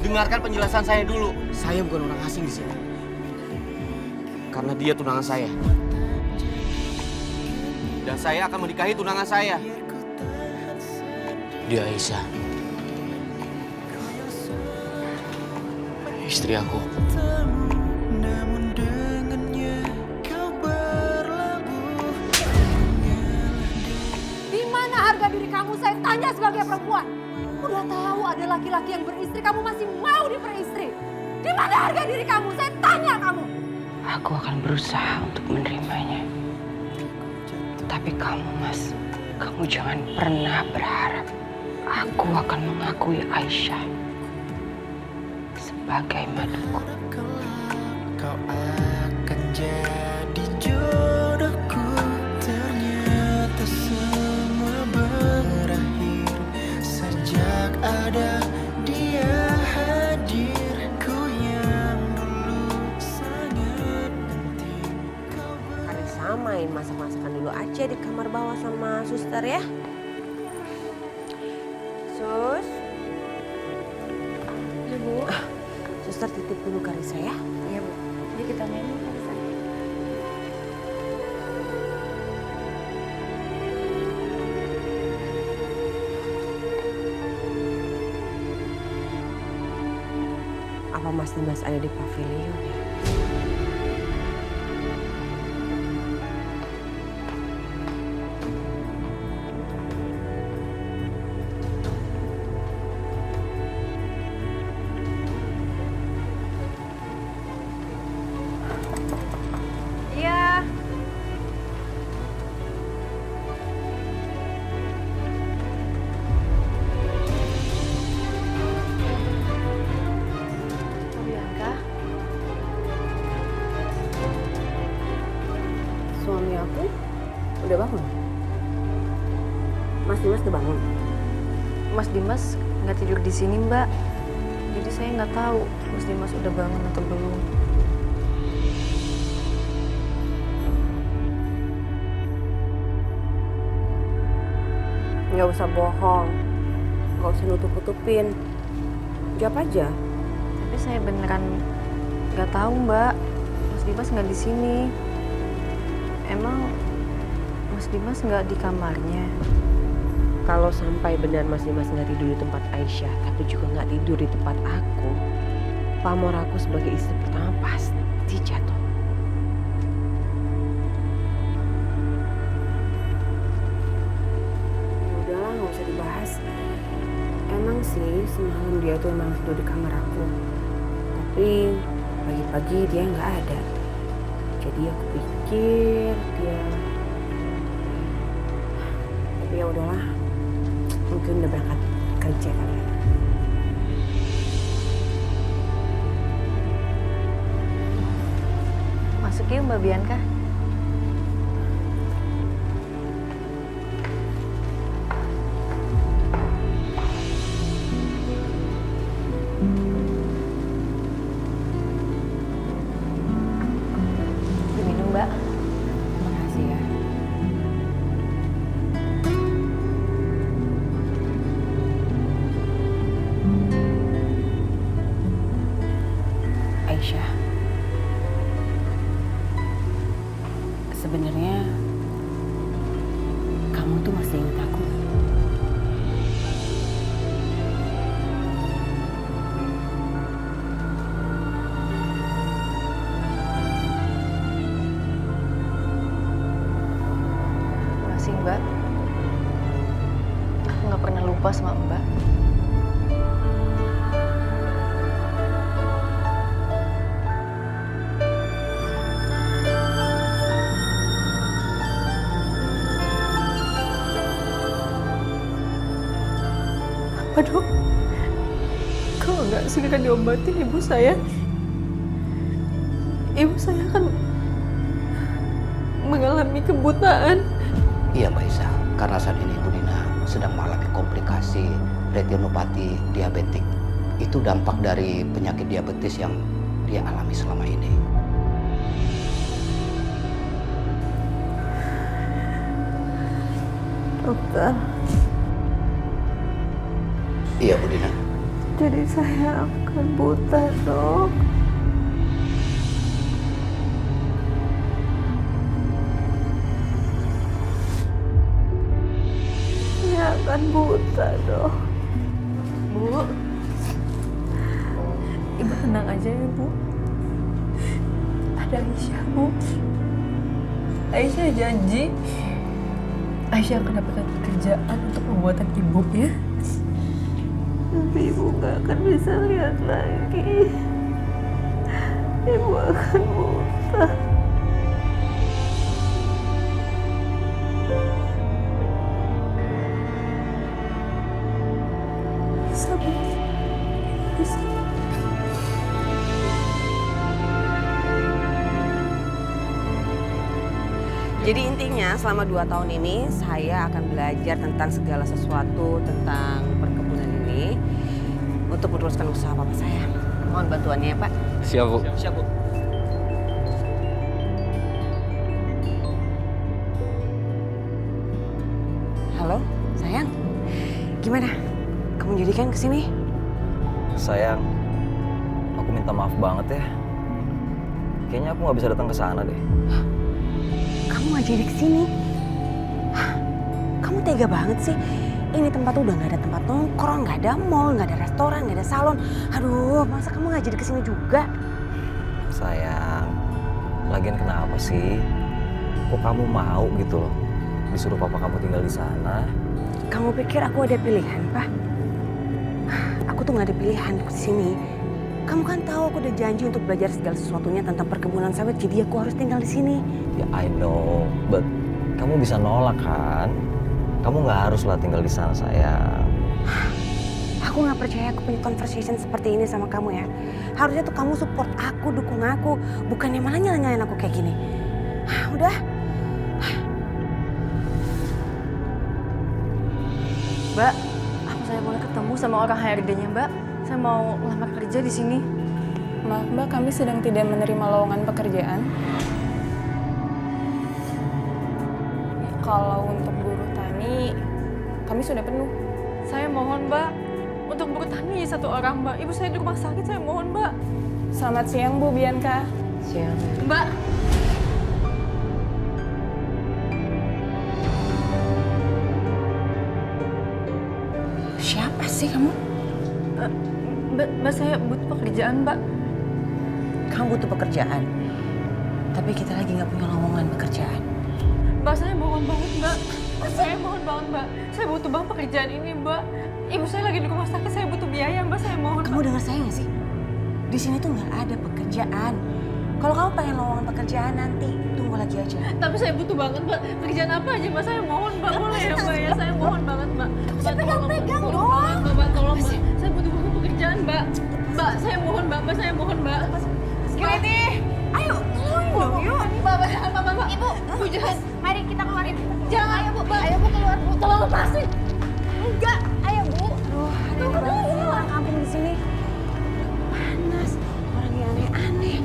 dengarkan penjelasan saya dulu. Saya bukan orang asing di sini. Karena dia tunangan saya. Dan saya akan menikahi tunangan saya. Dia Aisyah. Istri aku. Di mana harga diri kamu? Saya tanya sebagai perempuan. Udah tahu ada laki-laki yang beristri, kamu masih mau diperistri. Di mana harga diri kamu? Saya tanya kamu. Aku akan berusaha untuk menerimanya. Tapi kamu, Mas, kamu jangan pernah berharap aku akan mengakui Aisyah sebagai maduku. Kau akan jadi jodohku. Ternyata semua berakhir sejak ada dia hadir. Ku yang dulu sangat penting. Karissa main masak-masakan dulu aja di kamar bawah sama suster ya. Sus. Ya, Bu. Suster titip dulu Karissa ya. Iya, Bu. Jadi kita main Karissa. Apa Mas Dimas ada di pavilion ya? Iya. Bianca. Suami aku udah bangun. Mas Dimas udah bangun. Mas Dimas nggak tidur di sini, Mbak. Jadi saya nggak tahu Mas Dimas udah bangun atau belum. Nggak usah bohong. Nggak usah nutup-nutupin. Jawab aja. Tapi saya beneran nggak tahu, Mbak. Mas Dimas nggak di sini. Emang Mas Dimas nggak di kamarnya? Kalau sampai benar Mas Dimas nggak tidur di tempat Aisyah, tapi juga nggak tidur di tempat aku, pamor aku sebagai istri pertama pasti jatuh. Ya udahlah, nggak usah dibahas. Emang sih semalam dia tuh emang tidur di kamar aku, tapi pagi-pagi dia nggak ada. Jadi aku pikir dia, tapi ya udahlah. Mungkin udah berangkat kerja kali ya. Masuk yuk, Mbak Bianca. Diminum, Mbak. Makasih ya. Aisyah, sebenarnya kamu tuh masih ingat aku? Masih, Mbak. Aku nggak pernah lupa sama Mbak. Apa, Dok? Kalau nggak segera diobatin ibu saya akan mengalami kebutaan. Iya Mbak Isa, karena saat ini Ibu Dina sedang mengalami komplikasi retinopati diabetik. Itu dampak dari penyakit diabetes yang dia alami selama ini. Dokter, Iya Bu Dina. Jadi saya akan buta, Dok. Saya akan buta, Dok. Bu, Ibu tenang aja ya, Bu. Ada Aisyah, Bu. Aisyah janji Aisyah akan dapatkan pekerjaan untuk pembuatan Ibu ya. Tapi Ibu gak akan bisa lihat lagi. Ibu akan buta. Bisa, Bu. Bisa. Jadi intinya selama 2 tahun ini saya akan belajar tentang segala sesuatu tentang perkebunan ini untuk meneruskan usaha papa saya. Mohon bantuannya ya, Pak. Siap, Bu. Siap, Bu. Halo, sayang. Gimana? Kamu jadi kan kesini? Sayang, aku minta maaf banget ya. Kayaknya aku nggak bisa datang ke sana deh. Kamu gak jadi kesini? Kamu tega banget sih. Ini tempat udah gak ada tempat nongkrong, gak ada mall, gak ada restoran, gak ada salon. Aduh, masa kamu gak jadi kesini juga? Sayang, lagian kenapa sih? Kok kamu mau gitu loh disuruh papa kamu tinggal di sana? Kamu pikir aku ada pilihan, Pak? Aku tuh gak ada pilihan di sini. Kamu kan tahu aku udah janji untuk belajar segala sesuatunya tentang perkebunan sawit, jadi aku harus tinggal di sini. Ya I know, but kamu bisa nolak kan? Kamu nggak harus lah tinggal di sana, sayang. Aku nggak percaya aku punya conversation seperti ini sama kamu ya. Harusnya tuh kamu support aku, dukung aku, bukannya malah nyalain aku kayak gini. Udah. Mbak, apa saya boleh ketemu sama orang HRD-nya, Mbak? Saya mau lamar kerja di sini. Maaf Mbak, kami sedang tidak menerima lowongan pekerjaan. Kalau untuk buruh tani, kami sudah penuh. Saya mohon, Mbak, untuk bertani satu orang, Mbak. Ibu saya di rumah sakit, saya mohon, Mbak. Selamat siang Bu Bianca. Siang. Mbak. Siapa sih kamu? Mbak, saya butuh pekerjaan, Mbak. Kamu butuh pekerjaan, tapi kita lagi nggak punya lowongan pekerjaan. Mbak, saya mohon banget, Mbak. Saya mohon banget, Mbak. Saya butuh banget pekerjaan ini, Mbak. Ibu saya lagi di rumah sakit, saya butuh biaya, Mbak. Saya mohon. Kamu dengar saya nggak sih? Di sini tuh nggak ada pekerjaan. Kalau kamu pengen lowongan pekerjaan nanti, tunggu lagi aja. Tapi saya butuh banget, Mbak. Pekerjaan apa aja, Mbak? Saya mohon, Mbak. Boleh ya, Mbak? Ya, saya mohon banget, Mbak. Saya pegang-pegang dong. Mbak, tolong, Mbak. Saya butuh banget pekerjaan, Mbak. Mbak, saya mohon, Mbak. Mbak, saya mohon, Mbak. Security, Ayo, tolong dong, yuk. Mbak, jangan, Mbak. Ibu, Bu, jangan. mari kita keluar. Jangan. Ayo Bu, ayo Bu keluar Bu. Tolong lepasin. Enggak, ayo Bu. Aduh, aneh banget sih orang kampung di sini. Panas, orangnya aneh-aneh.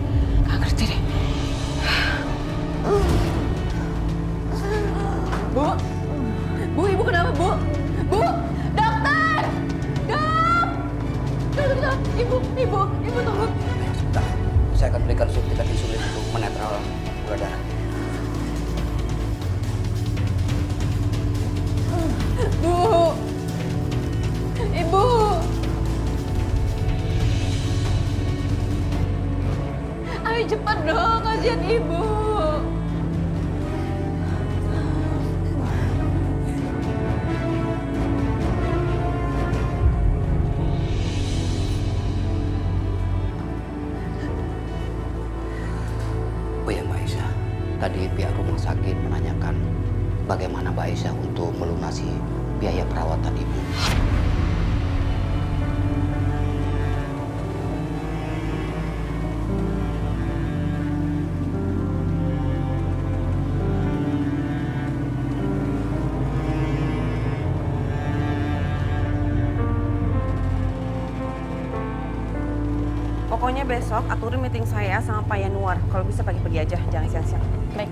Gak ngerti deh. Bu, Ibu kenapa, Bu? Bu, dokter! Dok, Ibu tunggu. Nah, saya akan berikan suntikan insulin untuk menetral gula darah. Bu, Ibu. Ayo cepat dong, kasihan Ibu. Oh ya Mbak Aisyah, tadi pihak rumah sakit menanyakan bagaimana Mbak Aisyah untuk melunasi biaya perawatan ibu. Pokoknya besok aturin meeting saya sama Pak Yanuar. Kalau bisa pagi-pagi aja, jangan siang-siang. Baik,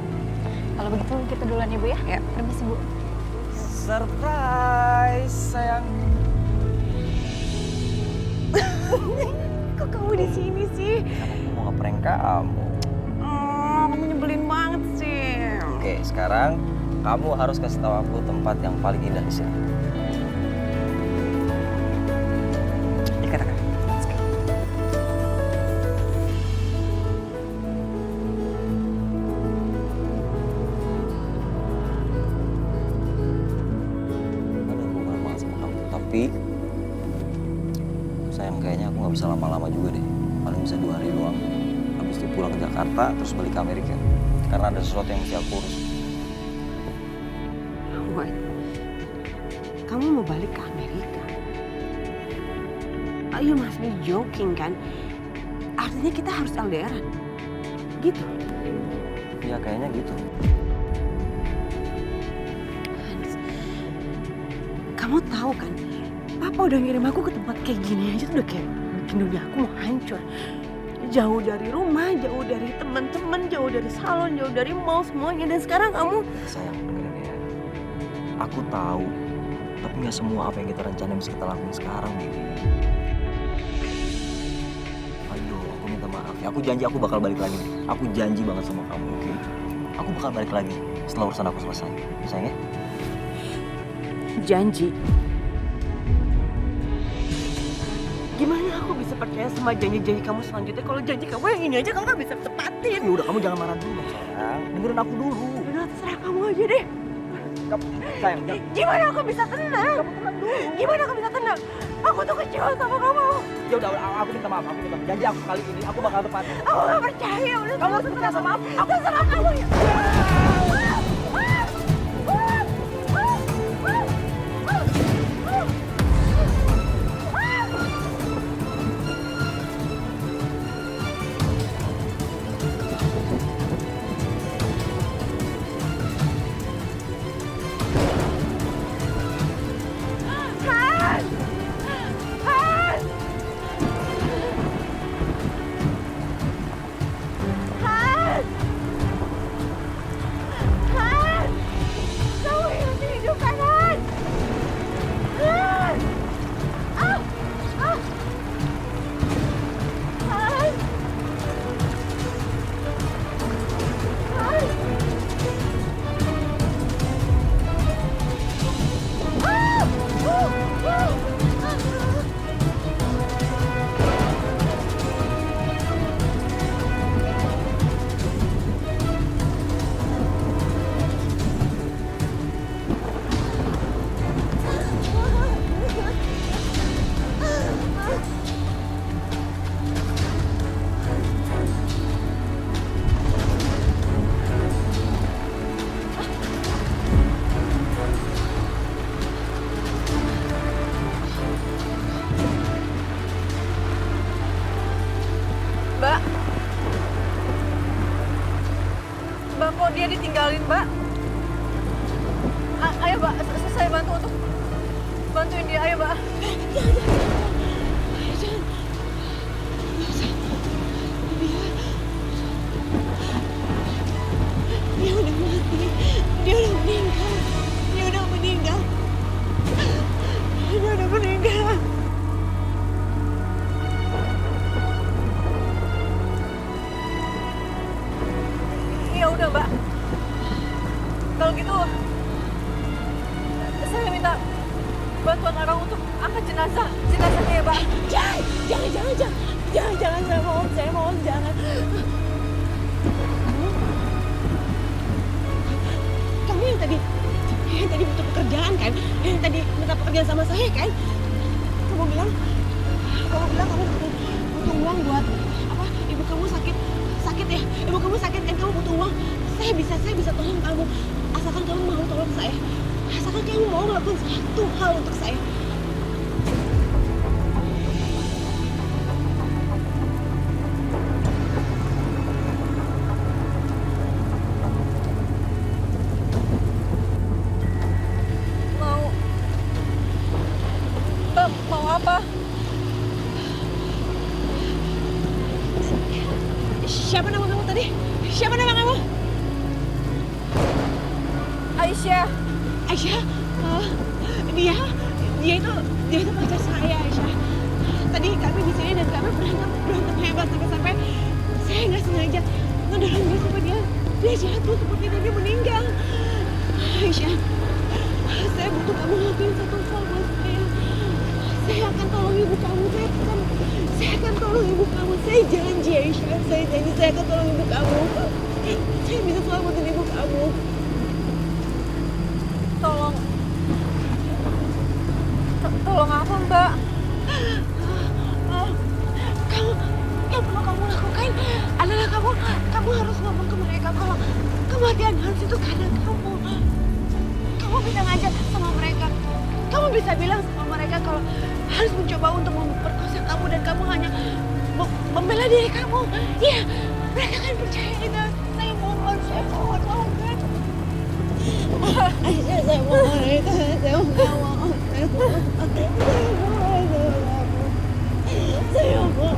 kalau begitu kita duluan ya Bu ya. Ya. Permisi Bu. Surprise, sayang. Kok kamu di sini sih? Karena aku mau ngeprank kamu. Kamu nyebelin banget sih. Oke, sekarang kamu harus kasih tahu aku tempat yang paling indah di sini. Dikatakan. Ada hubungan banget sama kamu, tapi sayang kayaknya aku nggak bisa lama-lama juga deh. Paling bisa 2 hari doang. Habis itu pulang ke Jakarta, terus balik ke Amerika. Karena ada sesuatu yang mesti aku urus. What? Kamu mau balik ke Amerika? Oh, you must be joking kan? Artinya kita harus LDR. Gitu. Ya kayaknya gitu. Hans, kamu tahu kan? Papa udah ngirim aku ke tempat kayak gini aja tuh udah kayak bikin dunia aku mau hancur. Jauh dari rumah, jauh dari teman-teman, jauh dari salon, jauh dari mall semuanya. Dan sekarang kamu... Sayang, dengerin ya. Aku tahu, tapi nggak semua apa yang kita rencanain bisa kita lakuin sekarang, Bibi. Ayo, aku minta maaf. Ya, aku janji aku bakal balik lagi. Aku janji banget sama kamu, oke? Aku bakal balik lagi setelah urusan aku selesai. Sayang ya? Janji. Gimana aku bisa percaya sama janji-janji kamu selanjutnya kalau janji kamu yang ini aja kamu gak bisa tepatin? Ya udah, kamu jangan marah dulu, sayang. Dengerin aku dulu. Udah terserah kamu aja deh. Sayang, Gimana aku bisa tenang? Kamu tenang dulu. Gimana aku bisa tenang? Aku tuh kecewa sama kamu. ya udah, aku minta maaf. Aku minta maaf. Janji aku kali ini aku bakal tepatin. Aku gak percaya. Udah Kamu harus percaya sama aku. Aku sama kamu ya. Mbak, kok dia ditinggalin, Mbak? Ayo, Mbak, saya bantu untuk bantuin dia. Ayo, Mbak. Dia udah mati. Dia udah meninggal. Dia udah meninggal. Dia udah meninggal. Ya udah, Mbak. Kalau gitu, saya minta bantuan orang untuk angkat jenazahnya ya, Mbak. Jangan, saya mohon, jangan. Kamu yang tadi butuh pekerjaan kan? Yang tadi minta pekerjaan sama saya kan? Kamu bilang kamu butuh uang buat apa? Ibu kamu sakit ya? Ibu kamu sakit kan? Kamu butuh uang? Saya bisa tolong kamu. Asalkan kamu mau tolong saya. Asalkan kamu mau melakukan satu hal untuk saya. Mau apa? Siapa nama kamu tadi? Siapa nama kamu? Aisyah. Aisyah? Dia itu pacar saya, Aisyah. Tadi kami di sini dan kami berantem hebat sampai saya nggak sengaja ngedorong dia sampai dia jatuh seperti itu, dia meninggal. Aisyah, saya butuh kamu lakuin satu hal buat saya. Saya akan tolong ibu kamu, saya akan tolong ibu kamu. Saya janji Aisyah, saya janji saya akan tolong ibu kamu. Saya bisa selamatin ibu kamu. Tolong apa, Mbak? Yang perlu kamu lakukan adalah kamu harus ngomong ke mereka kalau kematian Hans itu karena kamu. Kamu bisa ngajak sama mereka. Kamu bisa bilang sama mereka kalau Hans mencoba untuk memperkosa kamu dan kamu hanya membela diri kamu. Iya, mereka akan percaya itu. Saya mohon banget. Aisyah, saya mohon itu. Saya mohon. Saya mohon.